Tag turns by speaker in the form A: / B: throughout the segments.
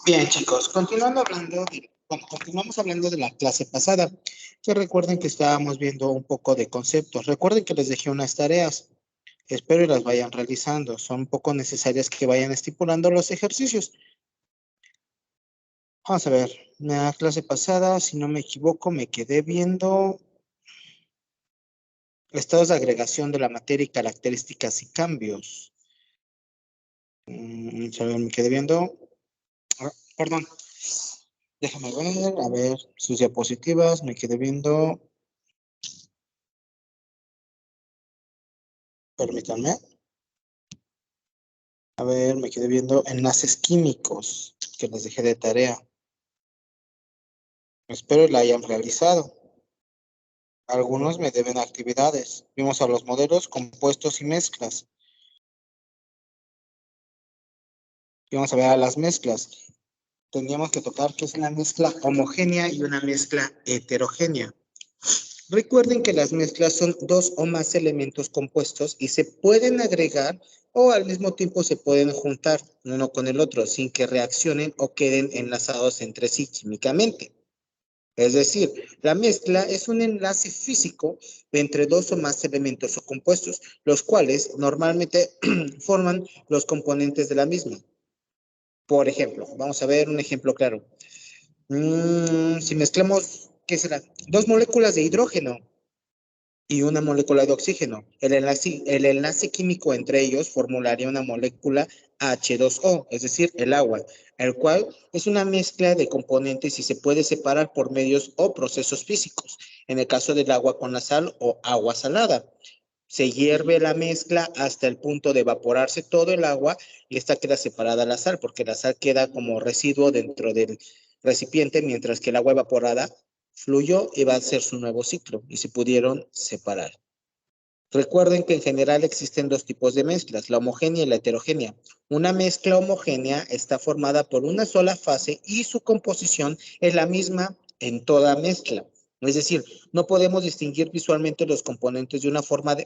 A: Bien, chicos, continuamos hablando de la clase pasada, que recuerden que estábamos viendo un poco de conceptos. Recuerden que les dejé unas tareas, espero y las vayan realizando. Son un poco necesarias que vayan estipulando los ejercicios. Vamos a ver, la clase pasada, si no me equivoco, me quedé viendo estados de agregación de la materia y características y cambios. A ver, me quedé viendo, perdón, déjame ver, a ver sus diapositivas, me quedé viendo, permítanme. A ver, me quedé viendo enlaces químicos que les dejé de tarea. Espero la hayan realizado. Algunos me deben actividades. Vimos a los modelos, compuestos y mezclas. Y vamos a ver a las mezclas. Tendríamos que tocar qué es una mezcla homogénea y una mezcla heterogénea. Recuerden que las mezclas son dos o más elementos compuestos y se pueden agregar o al mismo tiempo se pueden juntar uno con el otro sin que reaccionen o queden enlazados entre sí químicamente. Es decir, la mezcla es un enlace físico entre dos o más elementos o compuestos, los cuales normalmente forman los componentes de la misma. Por ejemplo, vamos a ver un ejemplo claro. Si mezclamos, ¿qué será? Dos moléculas de hidrógeno y una molécula de oxígeno. El enlace químico entre ellos formularía una molécula H2O, es decir, el agua, el cual es una mezcla de componentes y se puede separar por medios o procesos físicos. En el caso del agua con la sal o agua salada. Se hierve la mezcla hasta el punto de evaporarse todo el agua y esta queda separada a la sal, porque la sal queda como residuo dentro del recipiente, mientras que el agua evaporada fluyó y va a ser su nuevo ciclo y se pudieron separar. Recuerden que en general existen dos tipos de mezclas, la homogénea y la heterogénea. Una mezcla homogénea está formada por una sola fase y su composición es la misma en toda mezcla. Es decir, no podemos distinguir visualmente los componentes de una forma,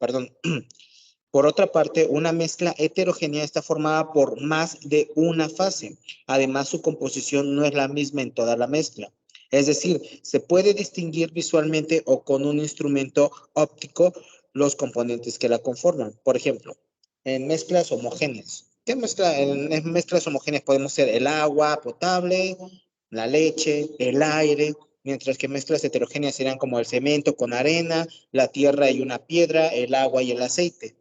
A: perdón. Por otra parte, una mezcla heterogénea está formada por más de una fase. Además, su composición no es la misma en toda la mezcla. Es decir, se puede distinguir visualmente o con un instrumento óptico los componentes que la conforman. Por ejemplo, en mezclas homogéneas. En mezclas homogéneas podemos ser el agua potable, la leche, el aire, mientras que mezclas heterogéneas serían como el cemento con arena, la tierra y una piedra, el agua y el aceite.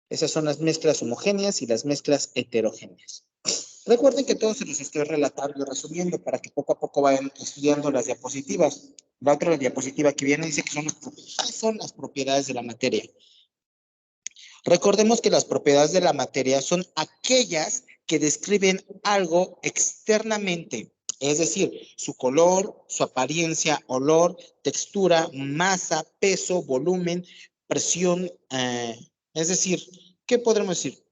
A: Esas son las mezclas homogéneas y las mezclas heterogéneas. Recuerden que todo se los estoy relatando y resumiendo para que poco a poco vayan estudiando las diapositivas. La otra diapositiva que viene dice que son las propiedades de la materia. Recordemos que las propiedades de la materia son aquellas que describen algo externamente, es decir, su color, su apariencia, olor, textura, masa, peso, volumen, presión, es decir, ¿qué podremos decir?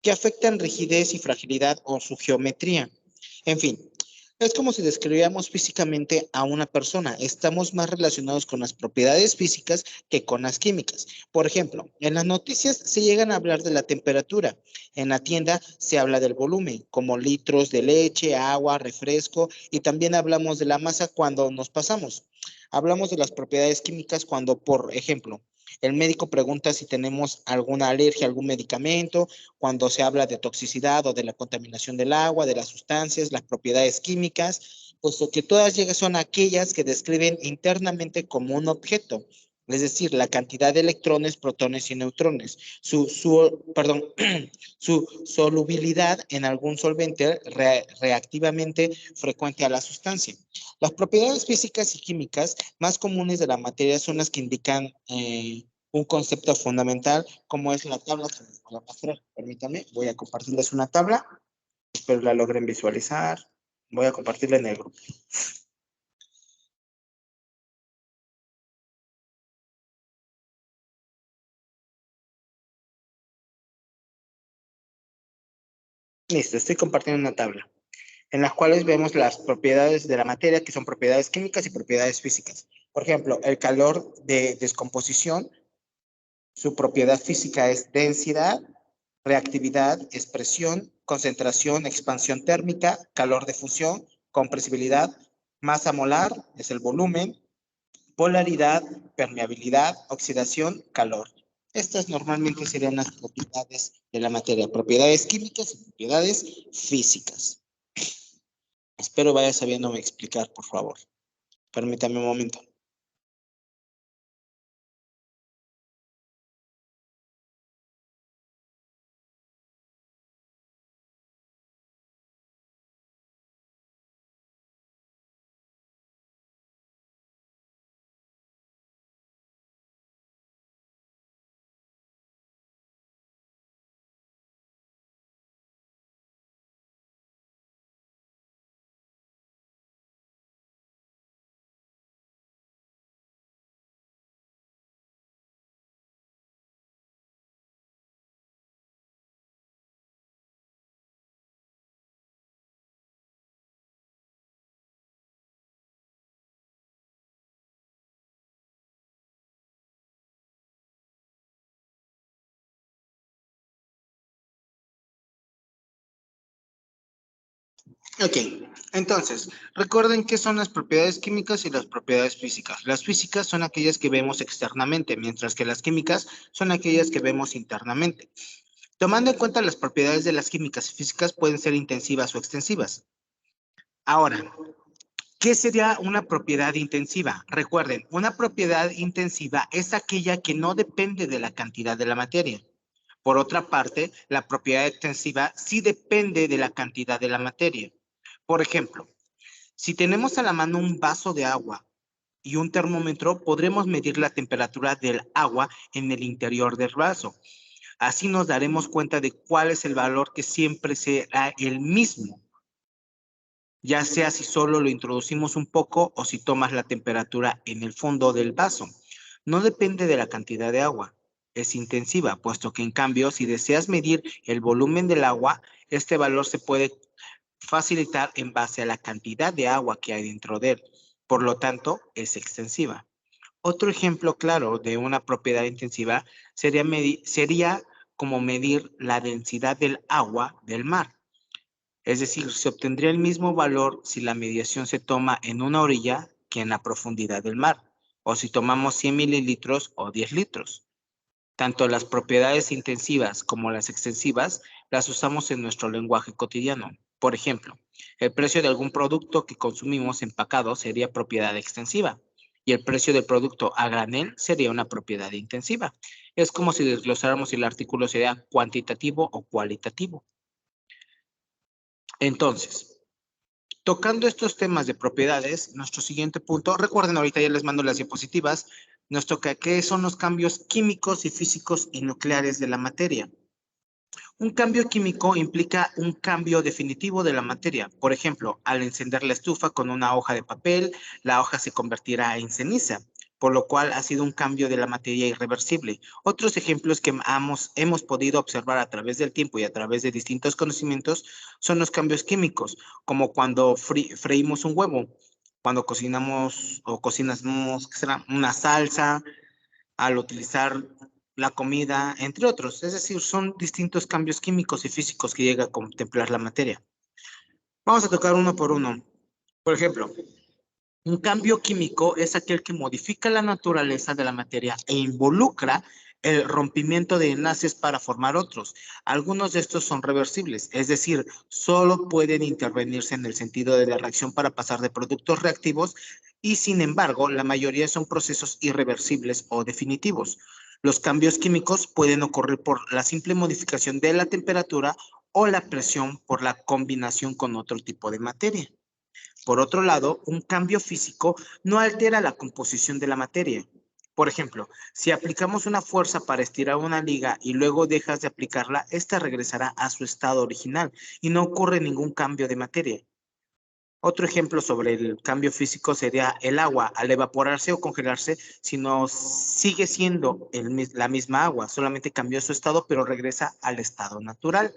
A: Que afectan rigidez y fragilidad o su geometría. En fin, es como si describiéramos físicamente a una persona. Estamos más relacionados con las propiedades físicas que con las químicas. Por ejemplo, en las noticias se llegan a hablar de la temperatura. En la tienda se habla del volumen, como litros de leche, agua, refresco, y también hablamos de la masa cuando nos pasamos. Hablamos de las propiedades químicas cuando, por ejemplo, el médico pregunta si tenemos alguna alergia a algún medicamento, cuando se habla de toxicidad o de la contaminación del agua, de las sustancias, las propiedades químicas, puesto que todas son aquellas que describen internamente como un objeto, es decir, la cantidad de electrones, protones y neutrones, perdón, su solubilidad en algún solvente reactivamente frecuente a la sustancia. Las propiedades físicas y químicas más comunes de la materia son las que indican un concepto fundamental como es la tabla que les voy a mostrar. Permítanme, voy a compartirles una tabla. Espero la logren visualizar. Voy a compartirla en el grupo. Listo, estoy compartiendo una tabla en las cuales vemos las propiedades de la materia, que son propiedades químicas y propiedades físicas. Por ejemplo, el calor de descomposición, su propiedad física es densidad, reactividad, expresión, concentración, expansión térmica, calor de fusión, compresibilidad, masa molar, es el volumen, polaridad, permeabilidad, oxidación, calor. Estas normalmente serían las propiedades de la materia, propiedades químicas y propiedades físicas. Espero vaya sabiéndome explicar, por favor. Permítame un momento. Ok, entonces, recuerden qué son las propiedades químicas y las propiedades físicas. Las físicas son aquellas que vemos externamente, mientras que las químicas son aquellas que vemos internamente. Tomando en cuenta las propiedades de las químicas y físicas pueden ser intensivas o extensivas. Ahora, ¿qué sería una propiedad intensiva? Recuerden, una propiedad intensiva es aquella que no depende de la cantidad de la materia. Por otra parte, la propiedad extensiva sí depende de la cantidad de la materia. Por ejemplo, si tenemos a la mano un vaso de agua y un termómetro, podremos medir la temperatura del agua en el interior del vaso. Así nos daremos cuenta de cuál es el valor que siempre será el mismo, ya sea si solo lo introducimos un poco o si tomas la temperatura en el fondo del vaso. No depende de la cantidad de agua, es intensiva, puesto que en cambio, si deseas medir el volumen del agua, este valor se puede facilitar en base a la cantidad de agua que hay dentro de él. Por lo tanto, es extensiva. Otro ejemplo claro de una propiedad intensiva sería como medir la densidad del agua del mar. Es decir, se obtendría el mismo valor si la medición se toma en una orilla que en la profundidad del mar, o si tomamos 100 mililitros o 10 litros. Tanto las propiedades intensivas como las extensivas las usamos en nuestro lenguaje cotidiano. Por ejemplo, el precio de algún producto que consumimos empacado sería propiedad extensiva y el precio del producto a granel sería una propiedad intensiva. Es como si desglosáramos si el artículo sería cuantitativo o cualitativo. Entonces, tocando estos temas de propiedades, nuestro siguiente punto, recuerden ahorita ya les mando las diapositivas, nos toca qué son los cambios químicos y físicos y nucleares de la materia. Un cambio químico implica un cambio definitivo de la materia. Por ejemplo, al encender la estufa con una hoja de papel, la hoja se convertirá en ceniza, por lo cual ha sido un cambio de la materia irreversible. Otros ejemplos que hemos podido observar a través del tiempo y a través de distintos conocimientos son los cambios químicos, como cuando freímos un huevo, cuando cocinamos o cocinamos ¿qué será? Una salsa, al utilizar la comida, entre otros. Es decir, son distintos cambios químicos y físicos que llega a contemplar la materia. Vamos a tocar uno por uno. Por ejemplo, un cambio químico es aquel que modifica la naturaleza de la materia e involucra el rompimiento de enlaces para formar otros. Algunos de estos son reversibles, es decir, solo pueden intervenirse en el sentido de la reacción para pasar de productos reactivos y, sin embargo, la mayoría son procesos irreversibles o definitivos. Los cambios químicos pueden ocurrir por la simple modificación de la temperatura o la presión por la combinación con otro tipo de materia. Por otro lado, un cambio físico no altera la composición de la materia. Por ejemplo, si aplicamos una fuerza para estirar una liga y luego dejas de aplicarla, esta regresará a su estado original y no ocurre ningún cambio de materia. Otro ejemplo sobre el cambio físico sería el agua. Al evaporarse o congelarse, si no sigue siendo la misma agua, solamente cambió su estado, pero regresa al estado natural.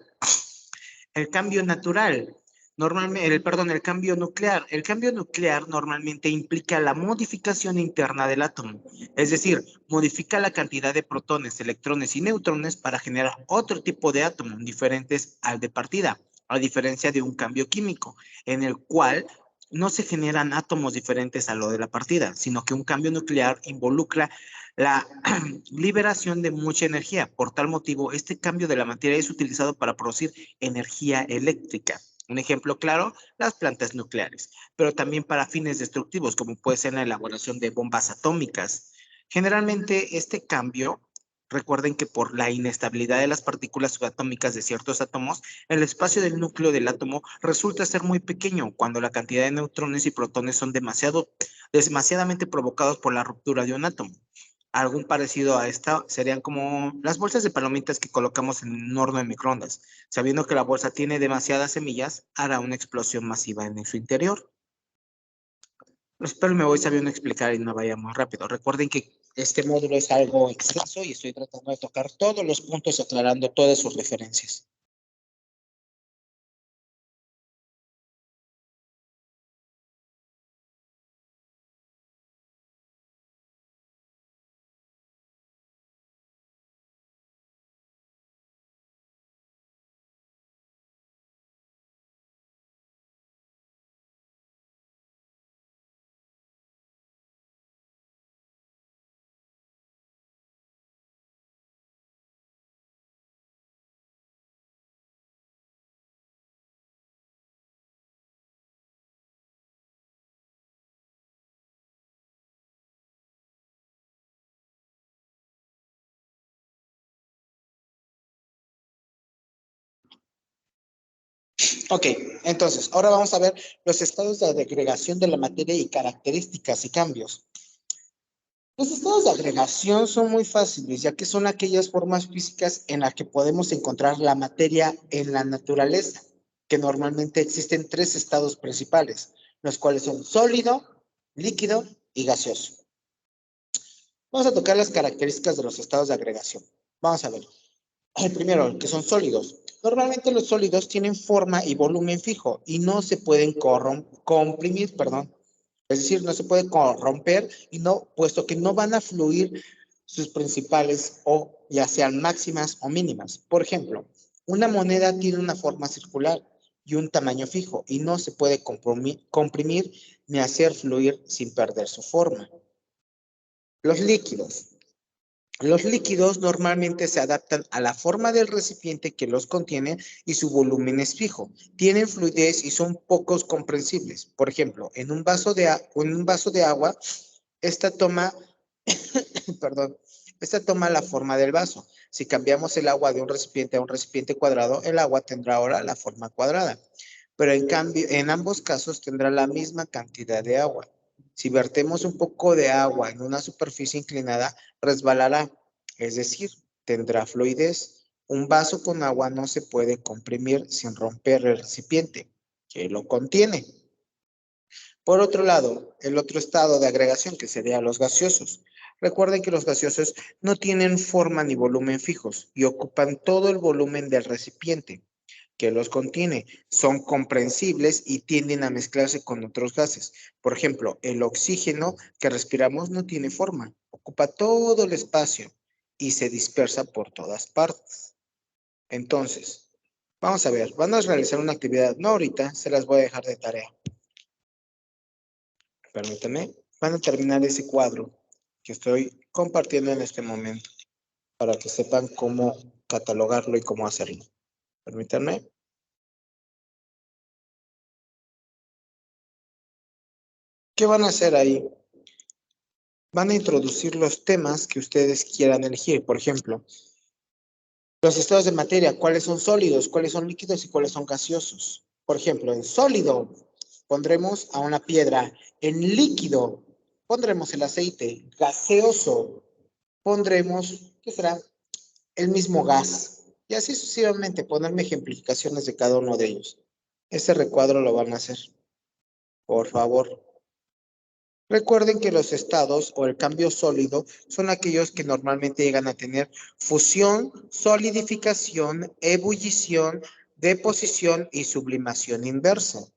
A: El cambio natural Normalmente, el cambio nuclear. El cambio nuclear normalmente implica la modificación interna del átomo, es decir, modifica la cantidad de protones, electrones y neutrones para generar otro tipo de átomos diferentes al de partida, a diferencia de un cambio químico, en el cual no se generan átomos diferentes a lo de la partida, sino que un cambio nuclear involucra la liberación de mucha energía. Por tal motivo, este cambio de la materia es utilizado para producir energía eléctrica. Un ejemplo claro, las plantas nucleares, pero también para fines destructivos, como puede ser la elaboración de bombas atómicas. Generalmente, este cambio, recuerden que por la inestabilidad de las partículas subatómicas de ciertos átomos, el espacio del núcleo del átomo resulta ser muy pequeño cuando la cantidad de neutrones y protones son demasiadamente provocados por la ruptura de un átomo. Algún parecido a esta serían como las bolsas de palomitas que colocamos en un horno de microondas. Sabiendo que la bolsa tiene demasiadas semillas, hará una explosión masiva en su interior. Espero me voy sabiendo explicar y no vaya muy rápido. Recuerden que este módulo es algo extenso y estoy tratando de tocar todos los puntos aclarando todas sus referencias. Ok, entonces, ahora vamos a ver los estados de agregación de la materia y características y cambios. Los estados de agregación son muy fáciles, ya que son aquellas formas físicas en las que podemos encontrar la materia en la naturaleza, que normalmente existen tres estados principales, los cuales son sólido, líquido y gaseoso. Vamos a tocar las características de los estados de agregación. Vamos a ver. El primero, que son sólidos. Normalmente los sólidos tienen forma y volumen fijo y no se pueden comprimir, perdón. Es decir, no se puede corromper y no, puesto que no van a fluir sus principales o ya sean máximas o mínimas. Por ejemplo, una moneda tiene una forma circular y un tamaño fijo y no se puede comprimir ni hacer fluir sin perder su forma. Los líquidos. Los líquidos normalmente se adaptan a la forma del recipiente que los contiene y su volumen es fijo. Tienen fluidez y son pocos comprensibles. Por ejemplo, en un vaso de agua, esta toma, perdón, esta toma la forma del vaso. Si cambiamos el agua de un recipiente a un recipiente cuadrado, el agua tendrá ahora la forma cuadrada. Pero en cambio, en ambos casos tendrá la misma cantidad de agua. Si vertemos un poco de agua en una superficie inclinada, resbalará, es decir, tendrá fluidez. Un vaso con agua no se puede comprimir sin romper el recipiente que lo contiene. Por otro lado, el otro estado de agregación, que sería los gaseosos. Recuerden que los gaseosos no tienen forma ni volumen fijos y ocupan todo el volumen del recipiente que los contiene. Son comprensibles y tienden a mezclarse con otros gases. Por ejemplo, el oxígeno que respiramos no tiene forma, ocupa todo el espacio y se dispersa por todas partes. Entonces, vamos a ver, van a realizar una actividad, no ahorita, se las voy a dejar de tarea. Permítanme, van a terminar ese cuadro que estoy compartiendo en este momento para que sepan cómo catalogarlo y cómo hacerlo. Permítanme. ¿Qué van a hacer ahí? Van a introducir los temas que ustedes quieran elegir. Por ejemplo, los estados de materia, cuáles son sólidos, cuáles son líquidos y cuáles son gaseosos. Por ejemplo, en sólido pondremos a una piedra. En líquido pondremos el aceite. Gaseoso pondremos, ¿qué será? El mismo gas. Y así sucesivamente, ponerme ejemplificaciones de cada uno de ellos. Ese recuadro lo van a hacer. Por favor. Recuerden que los estados o el cambio sólido son aquellos que normalmente llegan a tener fusión, solidificación, ebullición, deposición y sublimación inversa.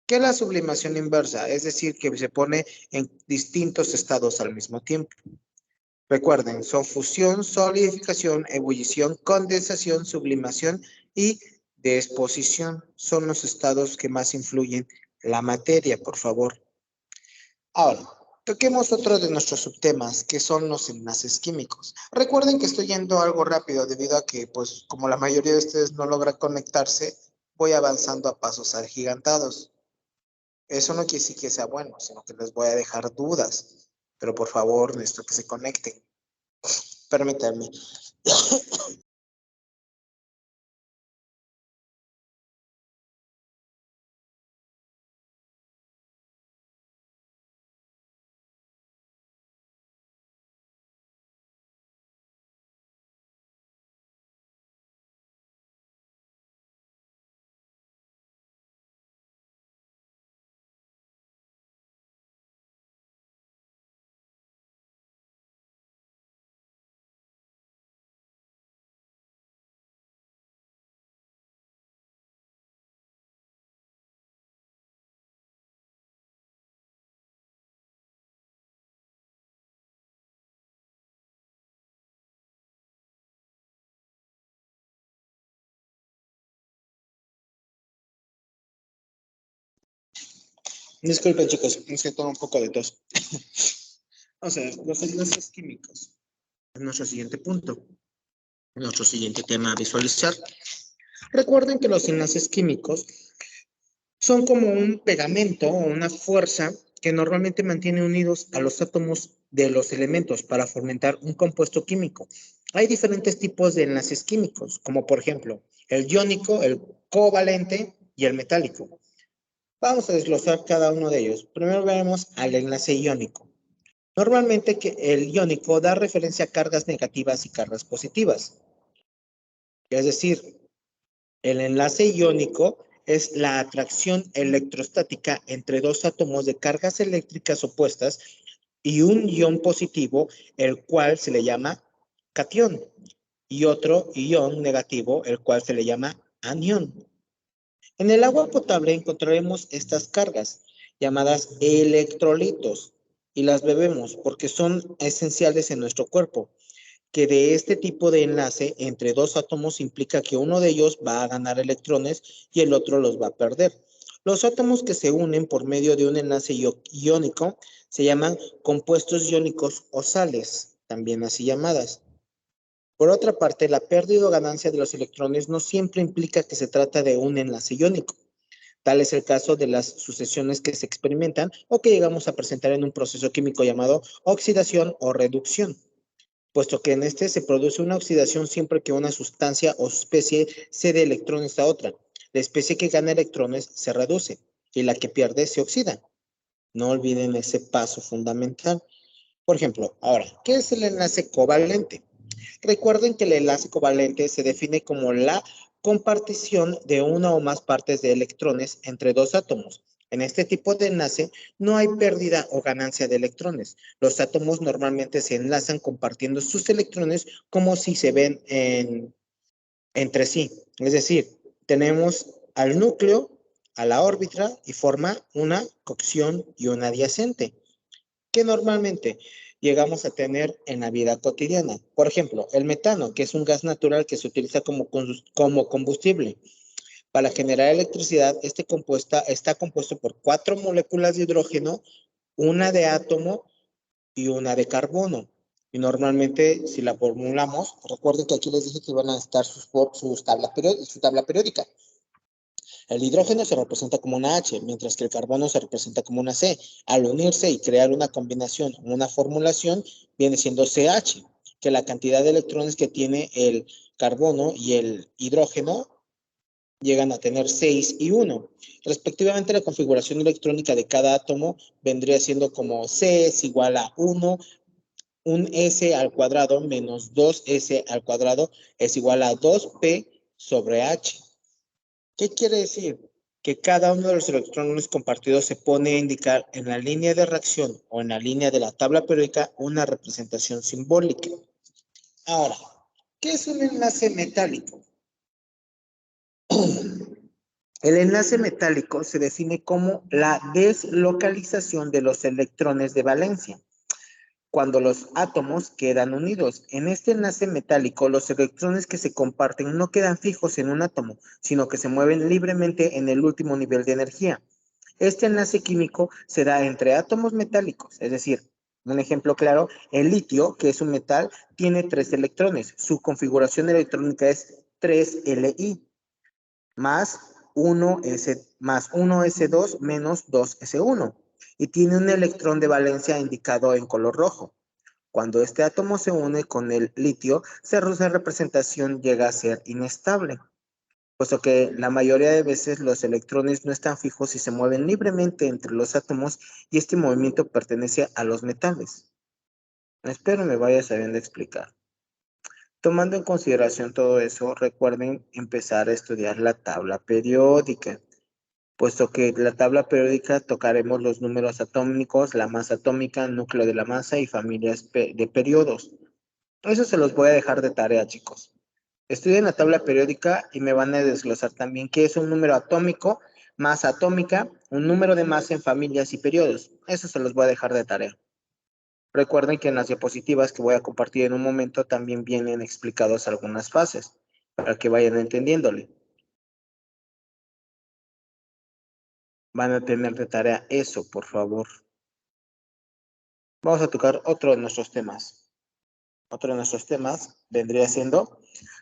A: ¿Qué es la sublimación inversa? Es decir, que se pone en distintos estados al mismo tiempo. Recuerden, son fusión, solidificación, ebullición, condensación, sublimación y deposición. Son los estados que más influyen en la materia, por favor. Ahora, toquemos otro de nuestros subtemas, que son los enlaces químicos. Recuerden que estoy yendo algo rápido debido a que, pues, como la mayoría de ustedes no logra conectarse, voy avanzando a pasos agigantados. Eso no quiere decir que sea bueno, sino que les voy a dejar dudas. Pero por favor, necesito que se conecten. Permítanme. Disculpen, chicos, es que tengo un poco de tos. O sea, los enlaces químicos. Es nuestro siguiente punto. Nuestro siguiente tema a visualizar. Recuerden que los enlaces químicos son como un pegamento o una fuerza que normalmente mantiene unidos a los átomos de los elementos para fomentar un compuesto químico. Hay diferentes tipos de enlaces químicos, como por ejemplo el iónico, el covalente y el metálico. Vamos a desglosar cada uno de ellos. Primero veremos al enlace iónico. Normalmente el iónico da referencia a cargas negativas y cargas positivas. Es decir, el enlace iónico es la atracción electrostática entre dos átomos de cargas eléctricas opuestas y un ion positivo, el cual se le llama catión, y otro ion negativo, el cual se le llama anión. En el agua potable encontraremos estas cargas, llamadas electrolitos, y las bebemos porque son esenciales en nuestro cuerpo, que de este tipo de enlace entre dos átomos implica que uno de ellos va a ganar electrones y el otro los va a perder. Los átomos que se unen por medio de un enlace iónico se llaman compuestos iónicos o sales, también así llamadas. Por otra parte, la pérdida o ganancia de los electrones no siempre implica que se trata de un enlace iónico. Tal es el caso de las sucesiones que se experimentan o que llegamos a presentar en un proceso químico llamado oxidación o reducción, puesto que en este se produce una oxidación siempre que una sustancia o especie cede electrones a otra. La especie que gana electrones se reduce y la que pierde se oxida. No olviden ese paso fundamental. Por ejemplo, ahora, ¿qué es el enlace covalente? Recuerden que el enlace covalente se define como la compartición de una o más partes de electrones entre dos átomos. En este tipo de enlace no hay pérdida o ganancia de electrones. Los átomos normalmente se enlazan compartiendo sus electrones como si se ven entre sí. Es decir, tenemos al núcleo, a la órbita y forma una cocción y una adyacente que normalmente llegamos a tener en la vida cotidiana. Por ejemplo, el metano, que es un gas natural que se utiliza como combustible. Para generar electricidad, está compuesto por 4 moléculas de hidrógeno, una de átomo y una de carbono. Y normalmente, si la formulamos, recuerden que aquí les dije que iban a estar su tabla periódica. El hidrógeno se representa como una H, mientras que el carbono se representa como una C. Al unirse y crear una combinación, una formulación, viene siendo CH, que la cantidad de electrones que tiene el carbono y el hidrógeno llegan a tener 6 y 1. Respectivamente, la configuración electrónica de cada átomo vendría siendo como C es igual a 1, un S al cuadrado menos 2S al cuadrado es igual a 2P sobre H. ¿Qué quiere decir? Que cada uno de los electrones compartidos se pone a indicar en la línea de reacción o en la línea de la tabla periódica una representación simbólica. Ahora, ¿qué es un enlace metálico? El enlace metálico se define como la deslocalización de los electrones de valencia cuando los átomos quedan unidos. En este enlace metálico, los electrones que se comparten no quedan fijos en un átomo, sino que se mueven libremente en el último nivel de energía. Este enlace químico se da entre átomos metálicos, es decir, un ejemplo claro, el litio, que es un metal, tiene 3 electrones. Su configuración electrónica es 3Li más 1s2 menos 2s1 y tiene un electrón de valencia indicado en color rojo. Cuando este átomo se une con el litio, su representación llega a ser inestable, puesto que la mayoría de veces los electrones no están fijos y se mueven libremente entre los átomos y este movimiento pertenece a los metales. Espero me vaya sabiendo explicar. Tomando en consideración todo eso, recuerden empezar a estudiar la tabla periódica, puesto que la tabla periódica tocaremos los números atómicos, la masa atómica, núcleo de la masa y familias de periodos. Eso se los voy a dejar de tarea, chicos. Estudien la tabla periódica y me van a desglosar también qué es un número atómico, masa atómica, un número de masa en familias y periodos. Eso se los voy a dejar de tarea. Recuerden que en las diapositivas que voy a compartir en un momento también vienen explicados algunas fases para que vayan entendiéndole. Van a tener de tarea eso, por favor. Vamos a tocar otro de nuestros temas. Otro de nuestros temas vendría siendo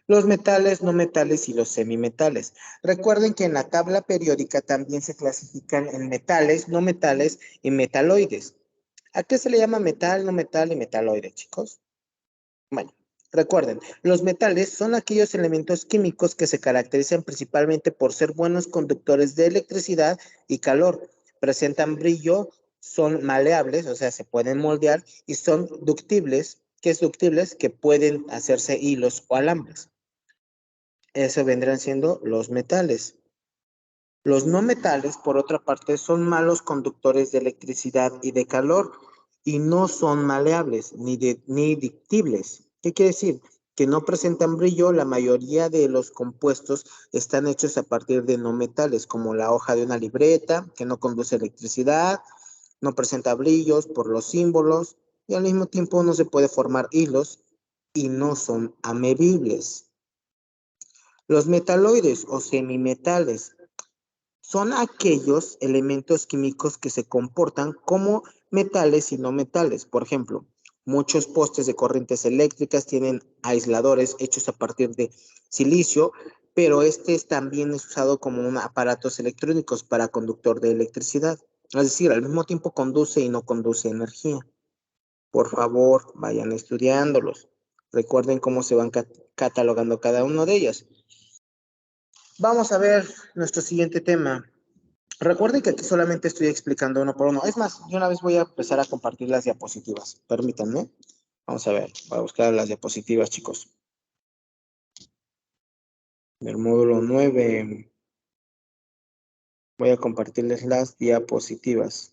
A: los metales, no metales y los semimetales. Recuerden que en la tabla periódica también se clasifican en metales, no metales y metaloides. ¿A qué se le llama metal, no metal y metaloide, chicos? Bueno, recuerden, los metales son aquellos elementos químicos que se caracterizan principalmente por ser buenos conductores de electricidad y calor. Presentan brillo, son maleables, o sea, se pueden moldear y son ductibles. ¿Qué es ductibles? Que pueden hacerse hilos o alambres. Eso vendrán siendo los metales. Los no metales, por otra parte, son malos conductores de electricidad y de calor y no son maleables ni dictibles. ¿Qué quiere decir? Que no presentan brillo. La mayoría de los compuestos están hechos a partir de no metales, como la hoja de una libreta, que no conduce electricidad, no presenta brillos por los símbolos y al mismo tiempo no se puede formar hilos y no son amovibles. Los metaloides o semimetales son aquellos elementos químicos que se comportan como metales y no metales. Por ejemplo, muchos postes de corrientes eléctricas tienen aisladores hechos a partir de silicio, pero este también es usado como un aparatos electrónicos para conductor de electricidad. Es decir, al mismo tiempo conduce y no conduce energía. Por favor, vayan estudiándolos. Recuerden cómo se van catalogando cada uno de ellos. Vamos a ver nuestro siguiente tema. Recuerden que aquí solamente estoy explicando uno por uno. Es más, yo una vez voy a empezar a compartir las diapositivas. Permítanme. Vamos a ver, voy a buscar las diapositivas, chicos. El módulo 9. Voy a compartirles las diapositivas.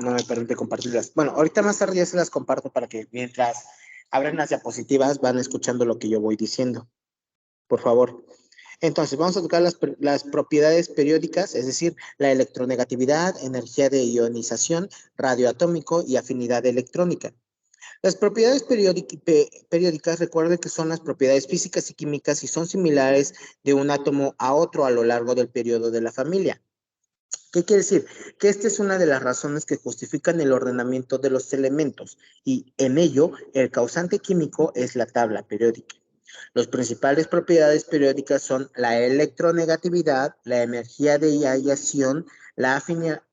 A: No me permite compartirlas. Bueno, ahorita más tarde ya se las comparto para que mientras abran las diapositivas van escuchando lo que yo voy diciendo. Por favor. Entonces, vamos a tocar las propiedades periódicas, es decir, la electronegatividad, energía de ionización, radioatómico y afinidad electrónica. Las propiedades periódicas, recuerden que son las propiedades físicas y químicas y son similares de un átomo a otro a lo largo del periodo de la familia. ¿Qué quiere decir? Que esta es una de las razones que justifican el ordenamiento de los elementos y en ello el causante químico es la tabla periódica. Las principales propiedades periódicas son la electronegatividad, la energía de irradiación, la afinidad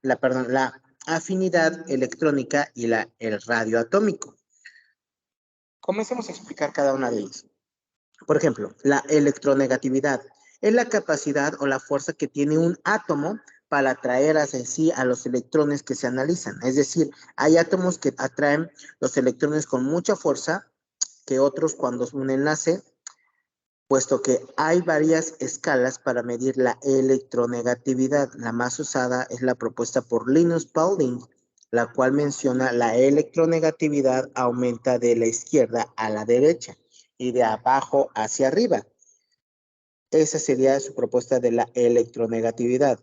A: electrónica y el radioatómico. Comencemos a explicar cada una de ellas. Por ejemplo, la electronegatividad es la capacidad o la fuerza que tiene un átomo para atraer hacia sí a los electrones que se analizan. Es decir, hay átomos que atraen los electrones con mucha fuerza que otros cuando un enlace, puesto que hay varias escalas para medir la electronegatividad. La más usada es la propuesta por Linus Pauling, la cual menciona la electronegatividad aumenta de la izquierda a la derecha y de abajo hacia arriba. Esa sería su propuesta de la electronegatividad.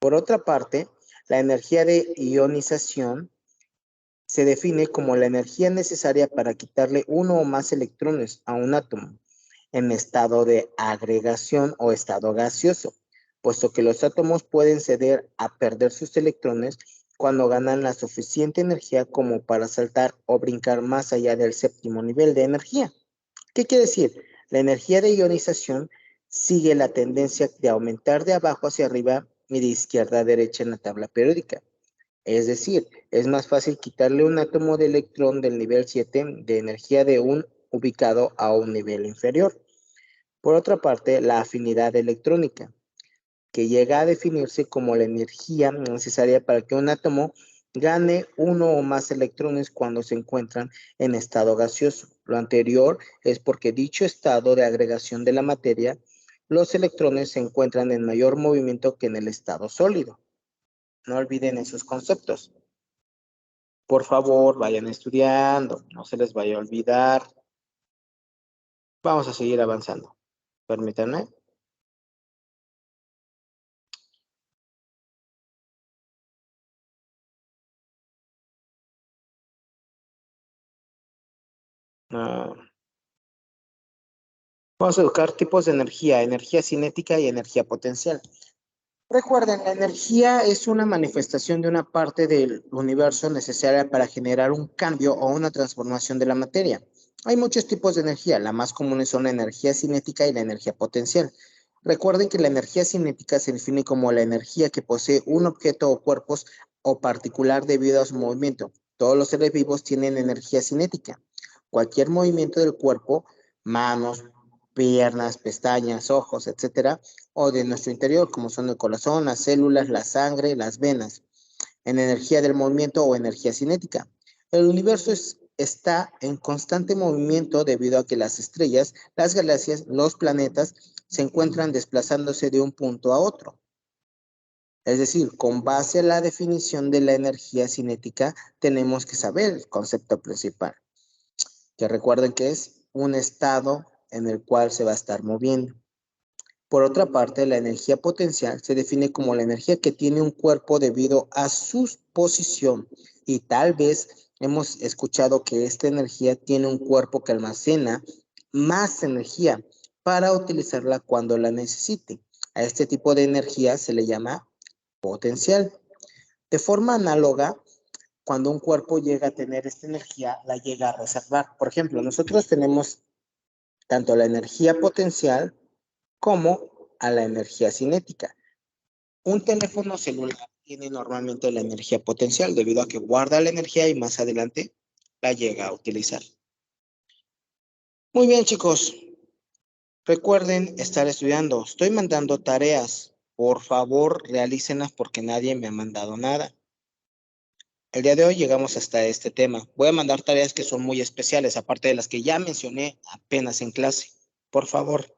A: Por otra parte, la energía de ionización se define como la energía necesaria para quitarle uno o más electrones a un átomo en estado de agregación o estado gaseoso, puesto que los átomos pueden ceder a perder sus electrones cuando ganan la suficiente energía como para saltar o brincar más allá del séptimo nivel de energía. ¿Qué quiere decir? La energía de ionización sigue la tendencia de aumentar de abajo hacia arriba y de izquierda a derecha en la tabla periódica. Es decir, es más fácil quitarle un átomo de electrón del nivel 7 de energía de un ubicado a un nivel inferior. Por otra parte, la afinidad electrónica, que llega a definirse como la energía necesaria para que un átomo gane uno o más electrones cuando se encuentran en estado gaseoso. Lo anterior es porque dicho estado de agregación de la materia, los electrones se encuentran en mayor movimiento que en el estado sólido. No olviden esos conceptos. Por favor, vayan estudiando, no se les vaya a olvidar. Vamos a seguir avanzando. Permítanme. Vamos a educar tipos de energía, energía cinética y energía potencial. Recuerden, la energía es una manifestación de una parte del universo necesaria para generar un cambio o una transformación de la materia. Hay muchos tipos de energía, las más comunes son la energía cinética y la energía potencial. Recuerden que la energía cinética se define como la energía que posee un objeto o cuerpos o particular debido a su movimiento. Todos los seres vivos tienen energía cinética. Cualquier movimiento del cuerpo, manos, piernas, pestañas, ojos, etcétera, o de nuestro interior, como son el corazón, las células, la sangre, las venas, en energía del movimiento o energía cinética. El universo está en constante movimiento debido a que las estrellas, las galaxias, los planetas se encuentran desplazándose de un punto a otro. Es decir, con base a la definición de la energía cinética, tenemos que saber el concepto principal, que recuerden que es un estado en el cual se va a estar moviendo. Por otra parte, la energía potencial se define como la energía que tiene un cuerpo debido a su posición y tal vez hemos escuchado que esta energía tiene un cuerpo que almacena más energía para utilizarla cuando la necesite. A este tipo de energía se le llama potencial. De forma análoga, cuando un cuerpo llega a tener esta energía, la llega a reservar. Por ejemplo, nosotros tenemos tanto la energía potencial como a la energía cinética. Un teléfono celular tiene normalmente la energía potencial debido a que guarda la energía y más adelante la llega a utilizar. Muy bien, chicos. Recuerden estar estudiando. Estoy mandando tareas. Por favor, realícenlas porque nadie me ha mandado nada. El día de hoy llegamos hasta este tema. Voy a mandar tareas que son muy especiales, aparte de las que ya mencioné apenas en clase. Por favor.